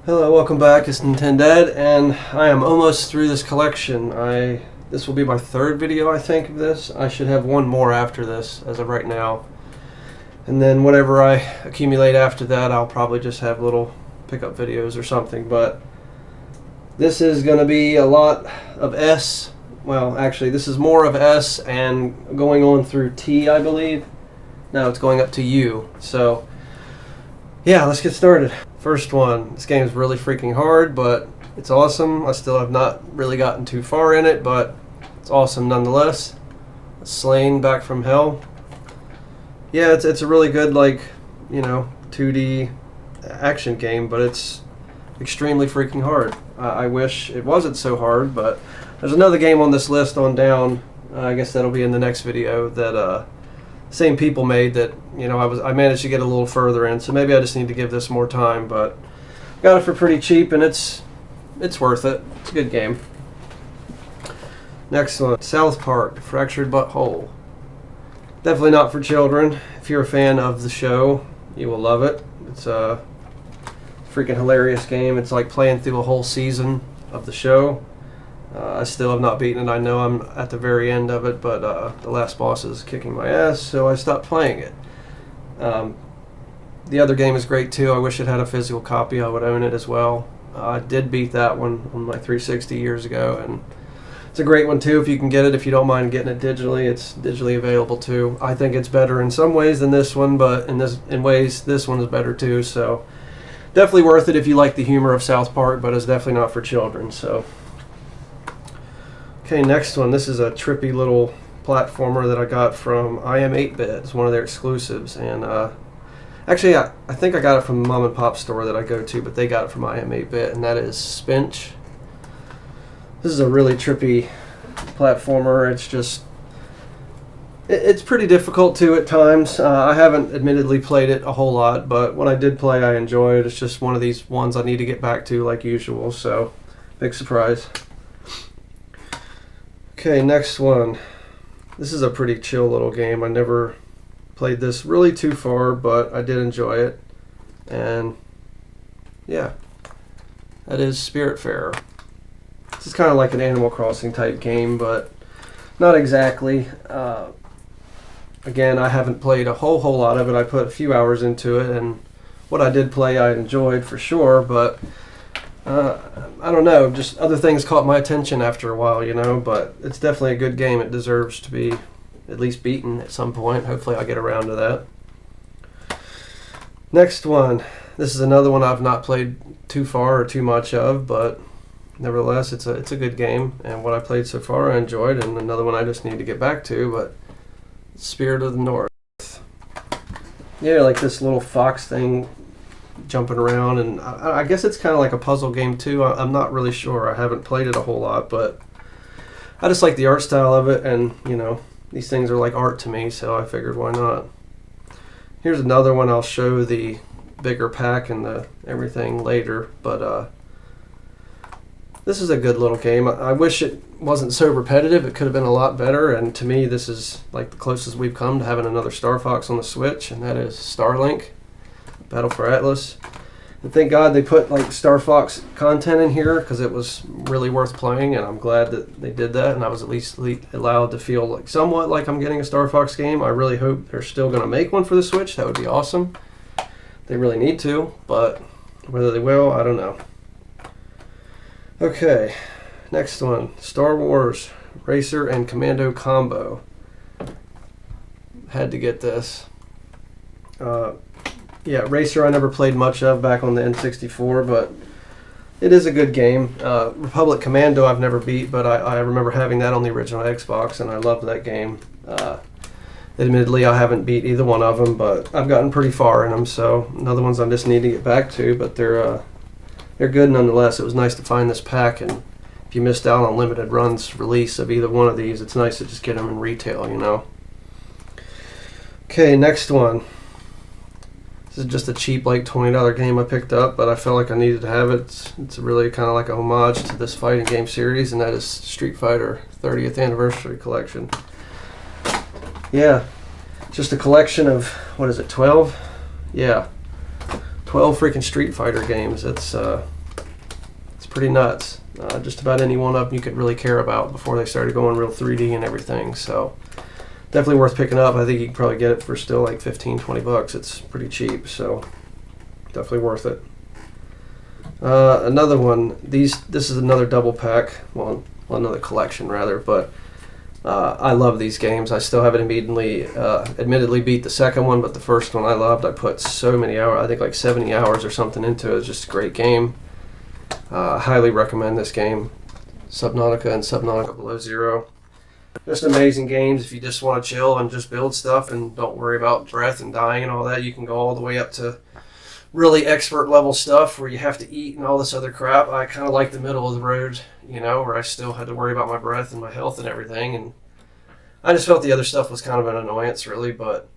Hello, welcome back. It's Tendad, and I am almost through this collection. This will be my third video, I think, of this. I should have one more after this, as of right now. And then whatever I accumulate after that, I'll probably just have little pickup videos or something. But this is going to be a lot of S. Well, actually, this is more of S and going on through T, I believe. No, it's going up to U. So, yeah, let's get started. First one. This game is really freaking hard, but it's awesome. I still have not really gotten too far in it, but it's awesome nonetheless. Slain Back from Hell. Yeah, it's a really good, 2D action game, but it's extremely freaking hard. I wish it wasn't so hard, but there's another game on this list on down. I guess that'll be in the next video that same people made that I managed to get a little further in, so maybe I just need to give this more time, but got it for pretty cheap and it's worth it. It's a good game. Next one, South Park, Fractured But Whole. Definitely not for children. If you're a fan of the show, you will love it. It's a freaking hilarious game. It's like playing through a whole season of the show. I still have not beaten it. I know I'm at the very end of it, but the last boss is kicking my ass, so I stopped playing it. The other game is great too. I wish it had a physical copy. I would own it as well. I did beat that one on my 360 years ago, and it's a great one too if you can get it. If you don't mind getting it digitally, it's digitally available too. I think it's better in some ways than this one, but in ways this one is better too. So definitely worth it if you like the humor of South Park, but it's definitely not for children. So. Okay, next one. This is a trippy little platformer that I got from I Am 8-Bit. It's one of their exclusives, and actually I think I got it from the mom and pop store that I go to, but they got it from I Am 8-Bit, and that is Spinch. This is a really trippy platformer. It's just it's pretty difficult too at times. I haven't admittedly played it a whole lot, but when I did play, I enjoyed it. It's just one of these ones I need to get back to like usual, so big surprise. Okay, next one. This is a pretty chill little game. I never played this really too far, but I did enjoy it. And yeah, that is Spiritfarer. This is kind of like an Animal Crossing type game, but not exactly. Again, I haven't played a whole lot of it. I put a few hours into it, and what I did play I enjoyed for sure, but I don't know, just other things caught my attention after a while, but it's definitely a good game. It deserves to be at least beaten at some point. Hopefully I'll get around to that. Next one. This is another one I've not played too far or too much of, but nevertheless it's a good game, and what I played so far I enjoyed, and another one I just need to get back to, but Spirit of the North. Yeah, like this little fox thing jumping around, and I guess it's kind of like a puzzle game too. I'm not really sure. I haven't played it a whole lot, but I just like the art style of it, and these things are like art to me, so I figured why not. Here's another one. I'll show the bigger pack and the everything later, but this is a good little game. I wish it wasn't so repetitive. It could have been a lot better, and to me this is like the closest we've come to having another Star Fox on the Switch, and that is Starlink Battle for Atlas. And thank God they put like Star Fox content in here, because it was really worth playing, and I'm glad that they did that, and I was at least allowed to feel like somewhat like I'm getting a Star Fox game. I really hope they're still going to make one for the Switch. That would be awesome. They really need to, but whether they will, I don't know. Okay, next one. Star Wars Racer and Commando Combo. Had to get this. Yeah, Racer I never played much of back on the N64, but it is a good game. Republic Commando I've never beat, but I remember having that on the original Xbox, and I loved that game. Admittedly, I haven't beat either one of them, but I've gotten pretty far in them, so another ones I just need to get back to, but they're good nonetheless. It was nice to find this pack, and if you missed out on limited runs release of either one of these, it's nice to just get them in retail, Okay, next one. This is just a cheap, like $20 game I picked up, but I felt like I needed to have it. It's really kind of like a homage to this fighting game series, and that is Street Fighter 30th Anniversary Collection. Yeah, just a collection of, what is it, 12? Yeah, 12 freaking Street Fighter games. It's pretty nuts. Just about any one of them you could really care about before they started going real 3D and everything. So definitely worth picking up. I think you can probably get it for still like 15, 20 bucks. It's pretty cheap, so definitely worth it. Another one. This is another double pack. Well, another collection rather. But I love these games. I still haven't admittedly beat the second one, but the first one I loved. I put so many hours. I think like 70 hours or something into it. It's just a great game. Highly recommend this game. Subnautica and Subnautica Below Zero. Just amazing games. If you just want to chill and just build stuff and don't worry about breath and dying and all that, you can go all the way up to really expert level stuff where you have to eat and all this other crap. I kind of like the middle of the road, where I still had to worry about my breath and my health and everything. And I just felt the other stuff was kind of an annoyance, really, but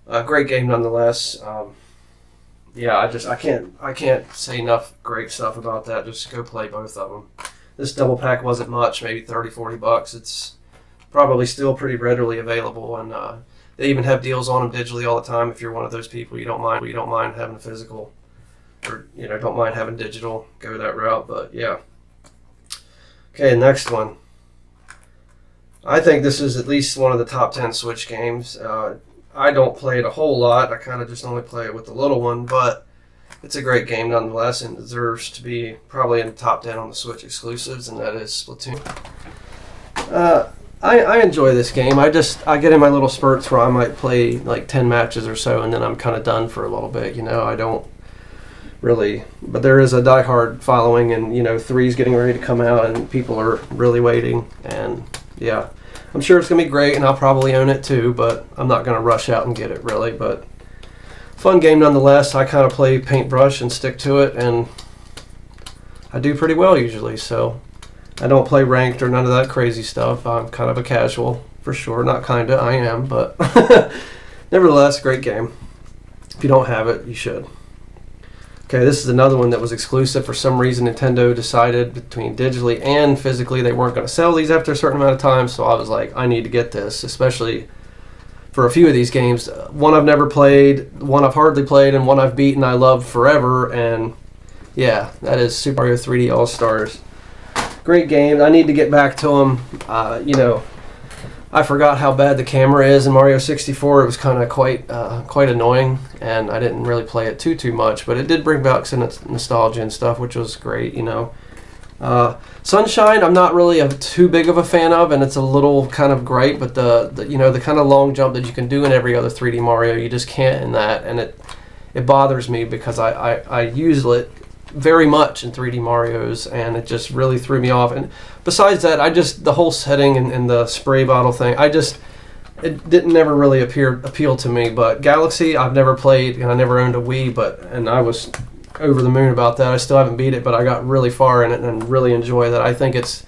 a great game nonetheless. I can't say enough great stuff about that. Just go play both of them. This double pack wasn't much, maybe 30, 40 bucks. It's probably still pretty readily available, and they even have deals on them digitally all the time. If you're one of those people you don't mind having a physical, or don't mind having digital, go that route. But yeah. Okay, next one. I think this is at least one of the top 10 Switch games. I don't play it a whole lot. I kind of just only play it with the little one, but it's a great game nonetheless and deserves to be probably in the top 10 on the Switch exclusives, and that is Splatoon. I enjoy this game. I get in my little spurts where I might play like 10 matches or so, and then I'm kind of done for a little bit. I don't really, but there is a diehard following, and 3's getting ready to come out, and people are really waiting. And yeah, I'm sure it's gonna be great, and I'll probably own it too. But I'm not gonna rush out and get it really. But fun game nonetheless. I kind of play paintbrush and stick to it, and I do pretty well usually. So. I don't play ranked or none of that crazy stuff. I'm kind of a casual, for sure. Not kinda, I am, but nevertheless, great game. If you don't have it, you should. Okay, this is another one that was exclusive. For some reason, Nintendo decided between digitally and physically they weren't going to sell these after a certain amount of time, so I was like, I need to get this, especially for a few of these games. One I've never played, one I've hardly played, and one I've beaten I love forever, and yeah, that is Super Mario 3D All-Stars. Great game. I need to get back to them. I forgot how bad the camera is in Mario 64. It was kind of quite annoying, and I didn't really play it too much. But it did bring back some nostalgia and stuff, which was great. Sunshine, I'm not really too big of a fan of, and it's a little kind of great. But the kind of long jump that you can do in every other 3D Mario, you just can't in that, and it bothers me because I use it very much in 3D Marios, and it just really threw me off. And besides that, the whole setting and the spray bottle thing, it didn't never really appeal to me. But Galaxy, I've never played, and I never owned a Wii, and I was over the moon about that. I still haven't beat it, but I got really far in it and really enjoy that. I think it's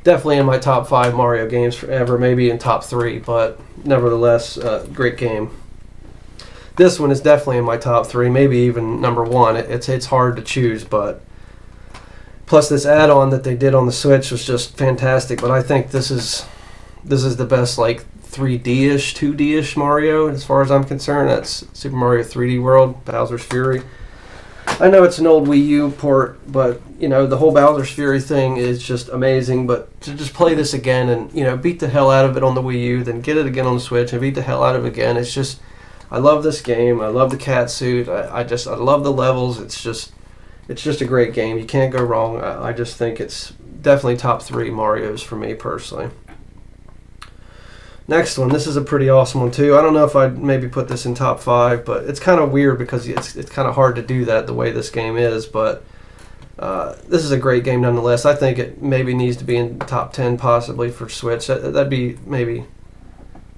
definitely in my top 5 Mario games forever, maybe in top 3, but nevertheless, great game. This one is definitely in my top 3, maybe even number 1. It's hard to choose, but plus this add-on that they did on the Switch was just fantastic. But I think this is the best like 3D-ish, 2D-ish Mario as far as I'm concerned. That's Super Mario 3D World, Bowser's Fury. I know it's an old Wii U port, but the whole Bowser's Fury thing is just amazing. But to just play this again and beat the hell out of it on the Wii U, then get it again on the Switch and beat the hell out of it again, it's just. I love this game. I love the cat suit. I love the levels. It's just a great game. You can't go wrong. I just think it's definitely top 3 Marios for me personally. Next one. This is a pretty awesome one too. I don't know if I'd maybe put this in top 5, but it's kind of weird because it's kind of hard to do that the way this game is. But this is a great game nonetheless. I think it maybe needs to be in top 10 possibly for Switch. That'd be maybe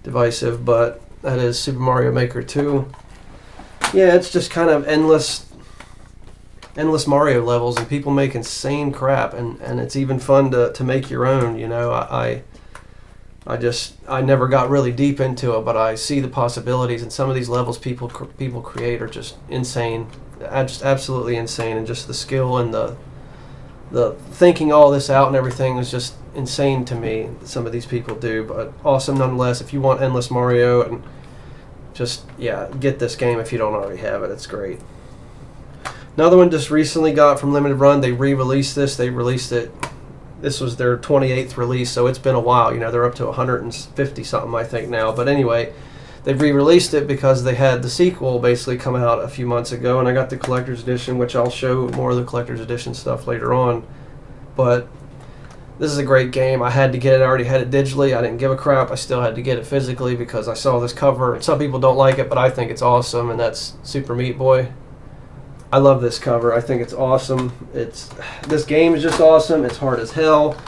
divisive, but. That is Super Mario Maker 2. Yeah, it's just kind of endless Mario levels, and people make insane crap, and it's even fun to make your own. I never got really deep into it, but I see the possibilities, and some of these levels people create are just insane, just absolutely insane, and just the skill and the thinking all this out and everything is just insane to me. Some of these people do, but awesome nonetheless. If you want endless Mario, and just get this game if you don't already have it. It's great. Another one just recently got from Limited Run. They re-released this. They released it. This was their 28th release, so it's been a while. You know, they're up to 150 something, I think, now. But anyway, they re-released it because they had the sequel basically come out a few months ago, and I got the collector's edition, which I'll show more of the collector's edition stuff later on. But this is a great game. I had to get it. I already had it digitally. I didn't give a crap. I still had to get it physically because I saw this cover. And some people don't like it, but I think it's awesome, and that's Super Meat Boy. I love this cover. I think it's awesome. This game is just awesome. It's hard as hell.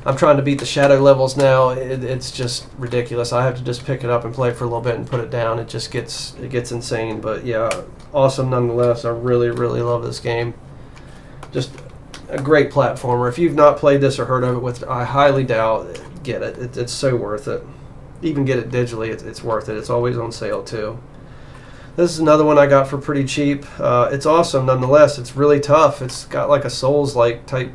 I'm trying to beat the shadow levels now. It's just ridiculous. I have to just pick it up and play it for a little bit and put it down. It just gets insane. But yeah, awesome nonetheless. I really, really love this game. Just a great platformer. If you've not played this or heard of it, I highly doubt get it. It's so worth it. Even get it digitally. It's worth it. It's always on sale too. This is another one I got for pretty cheap. It's awesome nonetheless. It's really tough. It's got like a Souls-like type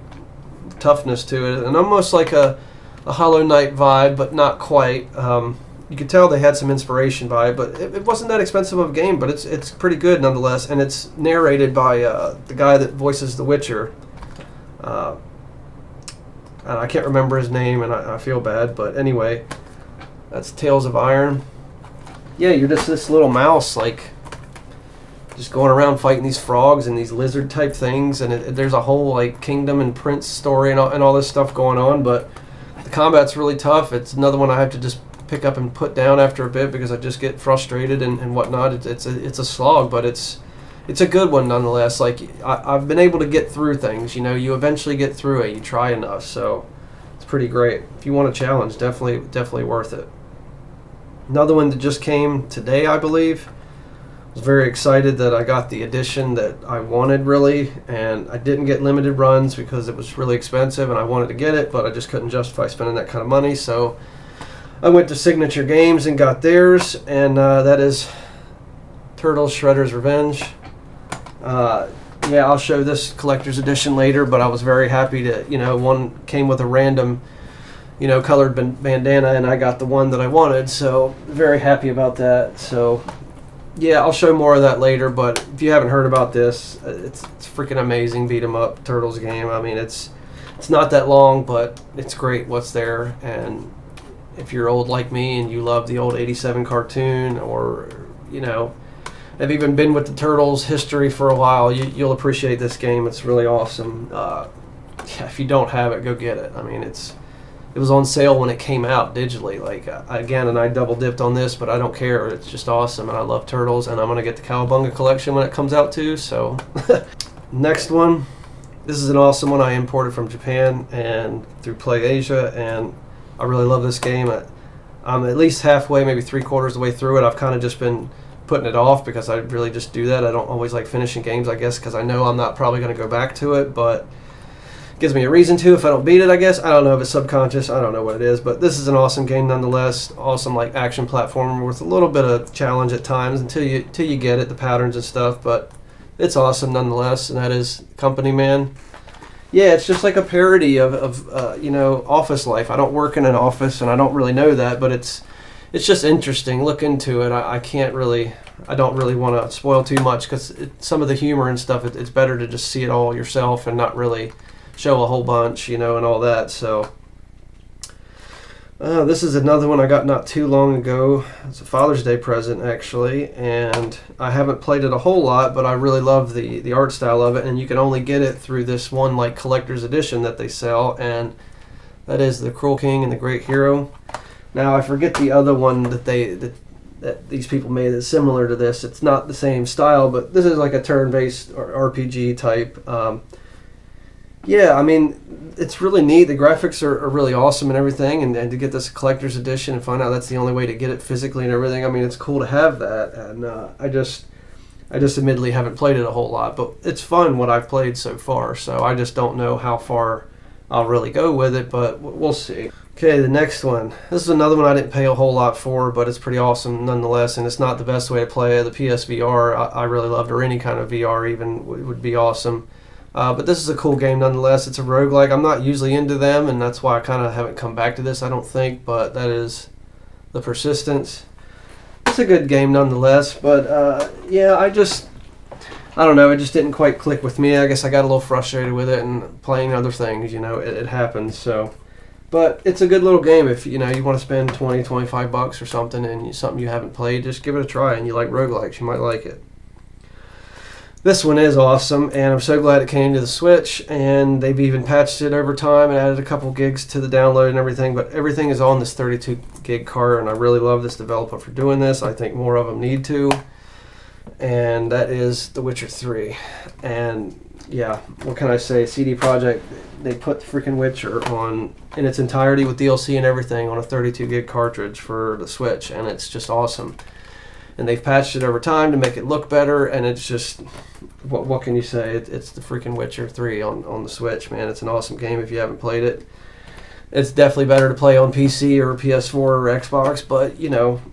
toughness to it, and almost like a Hollow Knight vibe, but not quite. You could tell they had some inspiration by it, but it wasn't that expensive of a game, but it's pretty good nonetheless, and it's narrated by the guy that voices The Witcher. And I can't remember his name, and I feel bad, but anyway, that's Tales of Iron. Yeah, you're just this little mouse, like, just going around fighting these frogs and these lizard type things, and there's a whole like kingdom and prince story and all this stuff going on. But the combat's really tough. It's another one I have to just pick up and put down after a bit because I just get frustrated and whatnot. It's a slog, but it's a good one nonetheless. Like I've been able to get through things. You know, you eventually get through it. You try enough, so it's pretty great. If you want a challenge, definitely worth it. Another one that just came today, I believe. Was very excited that I got the edition that I wanted really, and I didn't get limited runs because it was really expensive and I wanted to get it, but I just couldn't justify spending that kind of money, so I went to Signature Games and got theirs, and that is Turtles Shredder's Revenge. Yeah, I'll show this collector's edition later, but I was very happy to, you know, one came with a random, you know, colored bandana, and I got the one that I wanted, so very happy about that. So yeah, I'll show more of that later, but if you haven't heard about this, it's freaking amazing beat 'em up Turtles game. I mean, it's not that long, but it's great what's there. And if you're old like me and you love the old '87 cartoon, or you know, have even been with the Turtles history for a while, you'll appreciate this game. It's really awesome. Yeah, if you don't have it, go get it. I mean, it was on sale when it came out digitally. Like again, and I double dipped on this, but I don't care. It's just awesome, and I love Turtles, and I'm gonna get the Cowabunga collection when it comes out too. So, next one, this is an awesome one I imported from Japan and through Play Asia, and I really love this game. I'm at least halfway, maybe 3/4 of the way through it. I've kind of just been putting it off because I really just do that. I don't always like finishing games, I guess, because I know I'm not probably gonna go back to it, but gives me a reason to if I don't beat it, I guess. I don't know if it's subconscious. I don't know what it is, but this is an awesome game nonetheless. Awesome like action platformer with a little bit of challenge at times until you get it, the patterns and stuff, but it's awesome nonetheless, and that is Company Man. Yeah, it's just like a parody of you know, office life. I don't work in an office, and I don't really know that, but it's just interesting. Look into it. I don't really want to spoil too much because some of the humor and stuff, it's better to just see it all yourself and not really show a whole bunch, you know, and all that. So this is another one I got not too long ago. It's a Father's Day present actually, and I haven't played it a whole lot, but I really love the art style of it, and you can only get it through this one like collector's edition that they sell, and that is the Cruel King and the Great Hero. Now I forget the other one that these people made that's similar to this. It's not the same style, but this is like a turn-based RPG type. Yeah, I mean, it's really neat. The graphics are really awesome and everything, and to get this collector's edition and find out that's the only way to get it physically and everything, I mean, it's cool to have that. And I just admittedly haven't played it a whole lot, but it's fun what I've played so far, so I just don't know how far I'll really go with it, but we'll see. Okay, the next one. This is another one I didn't pay a whole lot for, but it's pretty awesome nonetheless, and it's not the best way to play it. The PSVR, I really loved, or any kind of VR even would be awesome. But this is a cool game nonetheless. It's a roguelike. I'm not usually into them, and that's why I kind of haven't come back to this, I don't think, but that is The Persistence. It's a good game nonetheless, but yeah, I don't know, it just didn't quite click with me. I guess I got a little frustrated with it and playing other things, it happens. So, but it's a good little game if, you want to spend 20, 25 bucks or something and something you haven't played, just give it a try. And you like roguelikes, you might like it. This one is awesome, and I'm so glad it came to the Switch, and they've even patched it over time and added a couple gigs to the download and everything, but everything is on this 32 gig card, and I really love this developer for doing this. I think more of them need to, and that is The Witcher 3. And yeah, what can I say? CD Projekt, they put the freaking Witcher on in its entirety with DLC and everything on a 32 gig cartridge for the Switch, and it's just awesome. And they've patched it over time to make it look better, and it's just, what can you say? It's the freaking Witcher 3 on the Switch, man. It's an awesome game if you haven't played it. It's definitely better to play on PC or PS4 or Xbox, but,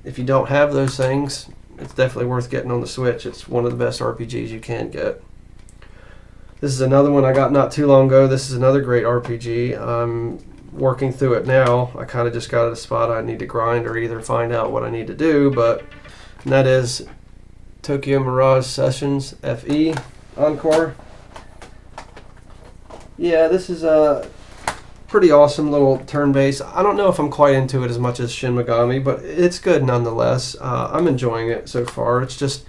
if you don't have those things, it's definitely worth getting on the Switch. It's one of the best RPGs you can get. This is another one I got not too long ago. This is another great RPG. I'm working through it now. I kind of just got at a spot I need to grind or either find out what I need to do, but... And that is Tokyo Mirage Sessions FE Encore. Yeah, this is a pretty awesome little turn-based. I don't know if I'm quite into it as much as Shin Megami, but it's good nonetheless. I'm enjoying it so far. It's just,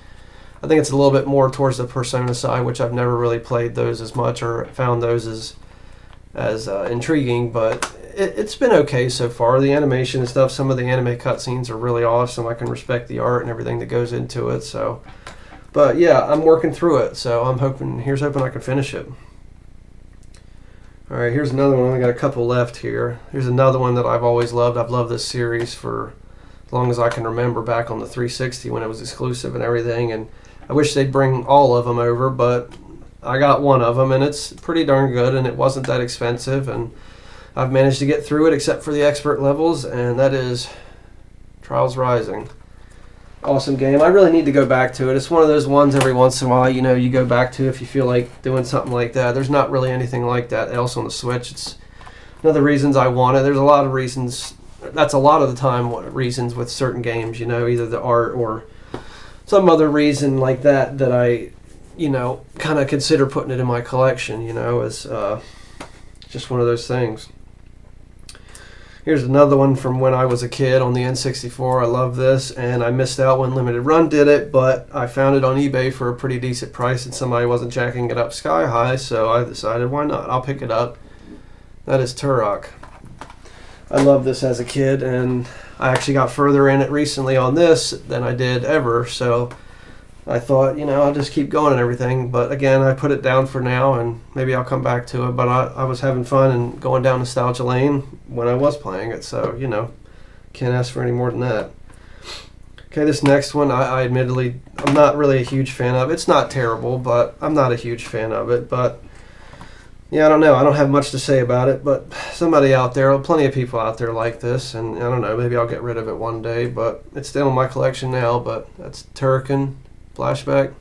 I think it's a little bit more towards the Persona side, which I've never really played those as much or found those as intriguing, but it's been okay so far. The animation and stuff, some of the anime cutscenes are really awesome. I can respect the art and everything that goes into it. So, but yeah, I'm working through it. So here's hoping I can finish it. All right, here's another one. I got a couple left here. Here's another one that I've always loved. I've loved this series for as long as I can remember, back on the 360 when it was exclusive and everything. And I wish they'd bring all of them over, but I got one of them, and it's pretty darn good, and it wasn't that expensive, and I've managed to get through it except for the expert levels, and that is Trials Rising. Awesome game. I really need to go back to it. It's one of those ones every once in a while, you go back to if you feel like doing something like that. There's not really anything like that else on the Switch. It's one of the reasons I want it. There's a lot of reasons. That's a lot of the time reasons with certain games, either the art or some other reason like that I, kind of consider putting it in my collection, as just one of those things. Here's another one from when I was a kid on the N64. I love this, and I missed out when Limited Run did it, but I found it on eBay for a pretty decent price, and somebody wasn't jacking it up sky high, so I decided, why not? I'll pick it up. That is Turok. I loved this as a kid, and I actually got further in it recently on this than I did ever, so I thought, I'll just keep going and everything. But again, I put it down for now, and maybe I'll come back to it. But I was having fun and going down nostalgia lane when I was playing it. So, can't ask for any more than that. Okay, this next one, I admittedly, I'm not really a huge fan of. It's not terrible, but I'm not a huge fan of it. But, yeah, I don't know. I don't have much to say about it. But somebody out there, plenty of people out there like this. And I don't know, maybe I'll get rid of it one day. But it's still in my collection now. But that's Turrican Flashback.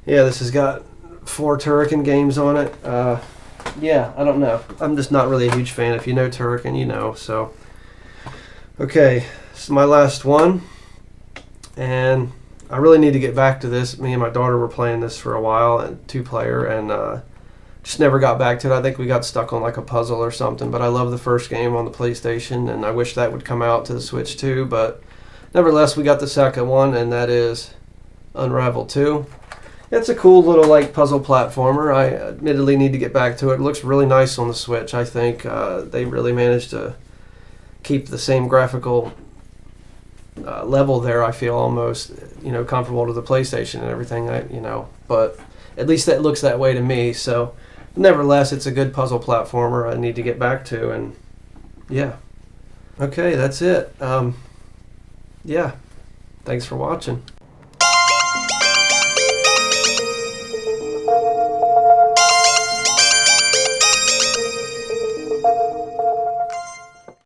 Yeah, this has got 4 Turrican games on it. Yeah, I don't know. I'm just not really a huge fan. If you know Turrican, So, okay, this is my last one. And I really need to get back to this. Me and my daughter were playing this for a while, and 2-player, and just never got back to it. I think we got stuck on like a puzzle or something. But I love the first game on the PlayStation, and I wish that would come out to the Switch too. But nevertheless, we got the second one, and that is Unravel 2. It's a cool little puzzle platformer. I admittedly need to get back to it. It looks really nice on the Switch. I think they really managed to keep the same graphical level there. I feel almost comparable to the PlayStation and everything. But at least that looks that way to me. So nevertheless, it's a good puzzle platformer I need to get back to. And yeah, okay, that's it. Yeah, thanks for watching.